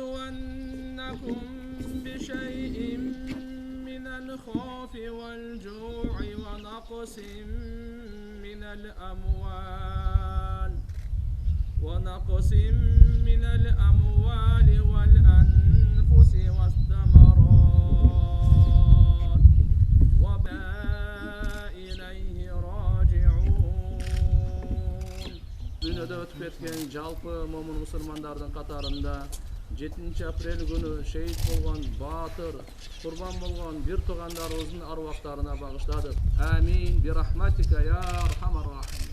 ولنبلونكم بشيء من الخوف والجوع ونقص من الأموال والأنفس والثمرات وإليه راجعون. Dünyada ötüp etken жалпы момун мусулмандардын катарында 7 апрель күнү шейит болгон баатыр, курбан болгон бир туугандарыбыздын арвактарына багыштадык. Амин би рахматика я архамар рахим.